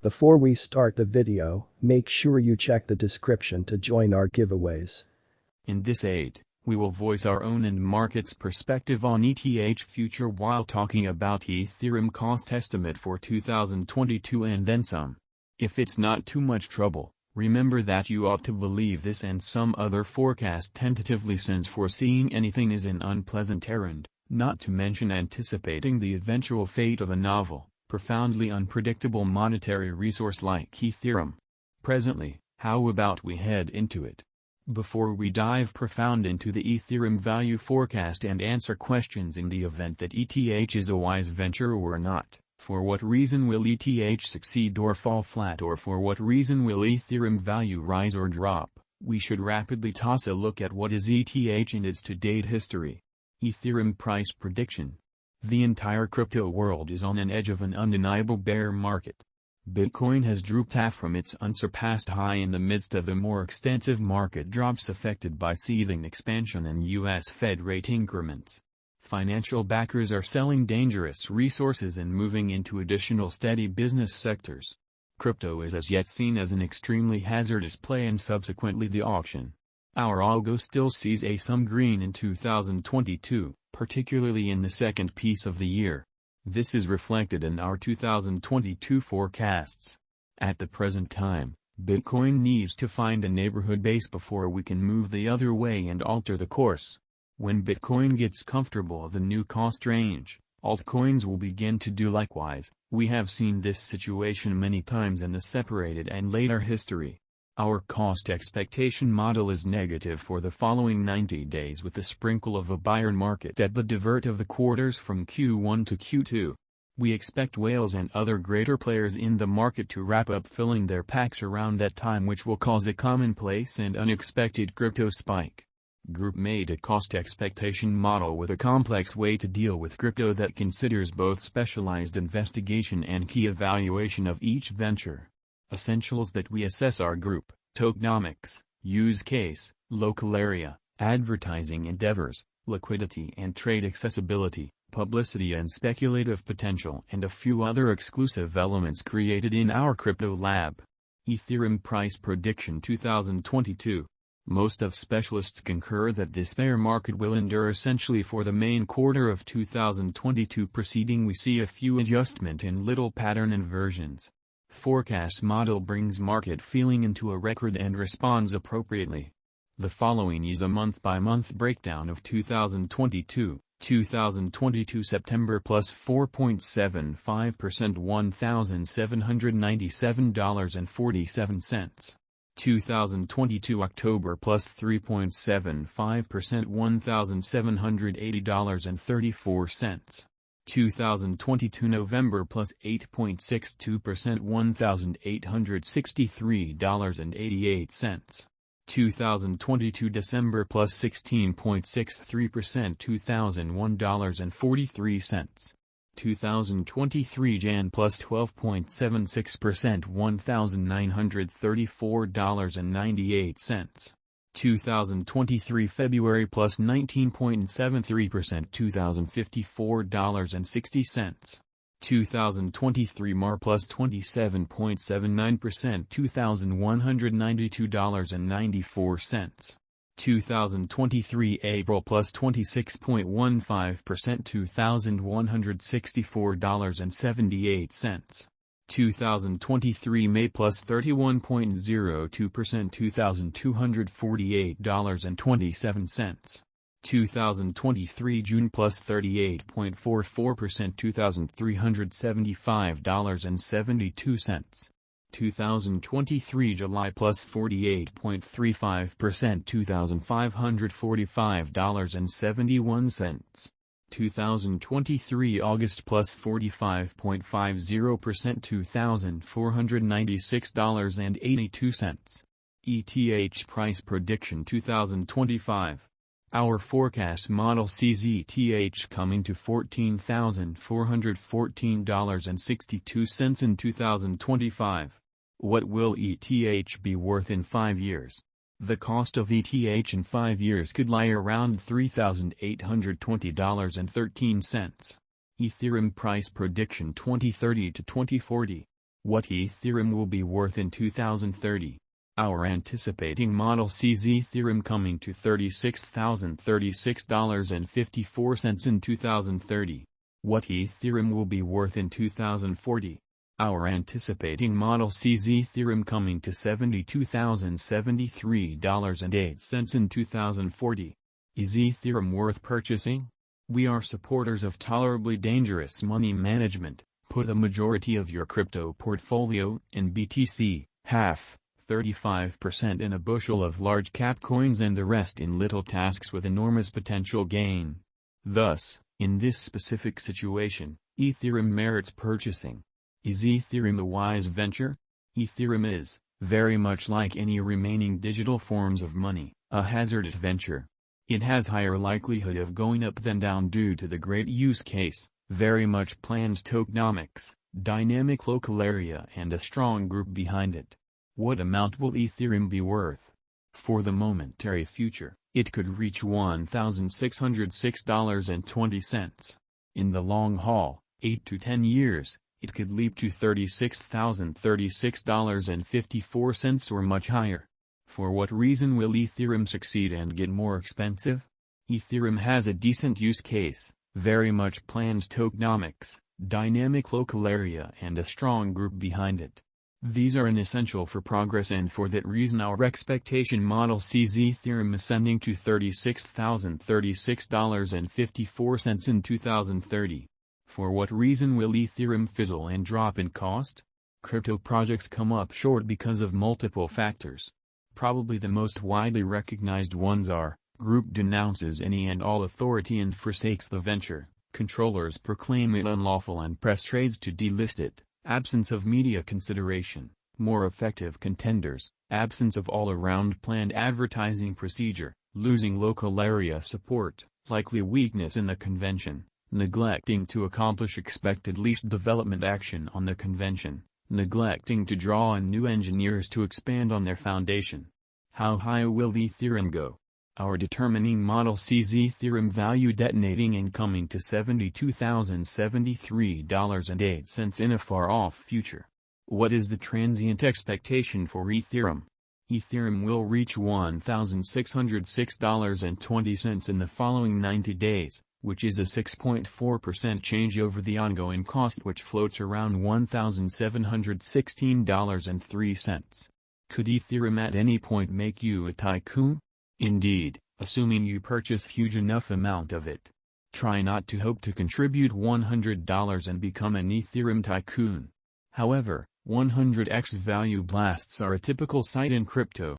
Before we start the video, make sure you check the description to join our giveaways. In this aid, we will voice our own and market's perspective on ETH future while talking about Ethereum cost estimate for 2022 and then some. If it's not too much trouble, remember that you ought to believe this and some other forecast tentatively, since foreseeing anything is an unpleasant errand, not to mention anticipating the eventual fate of a novel, profoundly unpredictable monetary resource like Ethereum. Presently, how about we head into it? Before we dive profound into the Ethereum value forecast and answer questions in the event that ETH is a wise venture or not, for what reason will ETH succeed or fall flat, or for what reason will Ethereum value rise or drop, we should rapidly toss a look at what is ETH and its to-date history. Ethereum price prediction. The entire crypto world is on an edge of an undeniable bear market. Bitcoin has drooped half from its unsurpassed high in the midst of a more extensive market drops affected by seething expansion and U.S. Fed rate increments. Financial backers are selling dangerous resources and moving into additional steady business sectors. Crypto is as yet seen as an extremely hazardous play, and subsequently the auction. Our algo still sees some green in 2022, particularly in the second piece of the year. This is reflected in our 2022 forecasts. At the present time, Bitcoin needs to find a neighborhood base before we can move the other way and alter the course. When Bitcoin gets comfortable the new cost range, altcoins will begin to do likewise. We have seen this situation many times in the separated and later history. Our cost expectation model is negative for the following 90 days, with a sprinkle of a buyer market at the divert of the quarters from Q1 to Q2. We expect whales and other greater players in the market to wrap up filling their packs around that time, which will cause a commonplace and unexpected crypto spike. Group made a cost expectation model with a complex way to deal with crypto that considers both specialized investigation and key evaluation of each venture. Essentials that we assess are group, tokenomics, use case, local area, advertising endeavors, liquidity and trade accessibility, publicity and speculative potential, and a few other exclusive elements created in our crypto lab. Ethereum price prediction 2022. Most of specialists concur that this bear market will endure essentially for the main quarter of 2022. Preceding, we see a few adjustment in little pattern inversions. Forecast model brings market feeling into a record and responds appropriately. The following is a month-by-month breakdown of 2022. 2022 September plus 4.75% $1,797.47. 2022 October plus 3.75% $1,780.34. 2022 November plus 8.62% $1,863.88. 2022 December plus 16.63% $2,001.43. 2023 Jan plus 12.76% $1,934.98. 2023 February plus 19.73% $2,054.60. 2023 Mar plus 27.79% $2,192.94. 2023 April plus 26.15% $2,164.78. 2023 May plus 31.02% $2,248.27. 2023 June plus 38.44% $2,375.72. 2023 July plus 48.35% $2,545.71. 2023 August plus 45.50% $2,496.82. ETH price prediction 2025. Our forecast model sees ETH coming to $14,414.62 in 2025. What will ETH be worth in 5 years? The cost of ETH in 5 years could lie around $3,820.13. Ethereum price prediction 2030 to 2040. What Ethereum will be worth in 2030. Our anticipating model sees Ethereum coming to $36,036.54 in 2030. What Ethereum will be worth in 2040. Our anticipating model sees Ethereum coming to $72,073.08 in 2040. Is Ethereum worth purchasing? We are supporters of tolerably dangerous money management. Put a majority of your crypto portfolio in BTC, half, 35% in a bushel of large-cap coins and the rest in little tasks with enormous potential gain. Thus, in this specific situation, Ethereum merits purchasing. Is Ethereum a wise venture? Ethereum is, very much like any remaining digital forms of money, a hazardous venture. It has higher likelihood of going up than down due to the great use case, very much planned tokenomics, dynamic local area and a strong group behind it. What amount will Ethereum be worth? For the momentary future, it could reach $1,606.20. In the long haul, 8 to 10 years, it could leap to $36,036.54 or much higher. For what reason will Ethereum succeed and get more expensive? Ethereum has a decent use case, very much planned tokenomics, dynamic local area and a strong group behind it. These are essential for progress, and for that reason our expectation model sees Ethereum ascending to $36,036.54 in 2030. For what reason will Ethereum fizzle and drop in cost? Crypto projects come up short because of multiple factors. Probably the most widely recognized ones are: group denounces any and all authority and forsakes the venture, controllers proclaim it unlawful and press trades to delist it, absence of media consideration, more effective contenders, absence of all-around planned advertising procedure, losing local area support, likely weakness in the convention, neglecting to accomplish expected least development action on the convention, neglecting to draw in new engineers to expand on their foundation. How high will Ethereum go? Our determining model sees Ethereum value detonating and coming to $72,073.08 in a far-off future. What is the transient expectation for Ethereum? Ethereum will reach $1,606.20 in the following 90 days, which is a 6.4% change over the ongoing cost, which floats around $1,716.03. Could Ethereum at any point make you a tycoon? Indeed, assuming you purchase huge enough amount of it. Try not to hope to contribute $100 and become an Ethereum tycoon. However, 100x value blasts are a typical sight in crypto.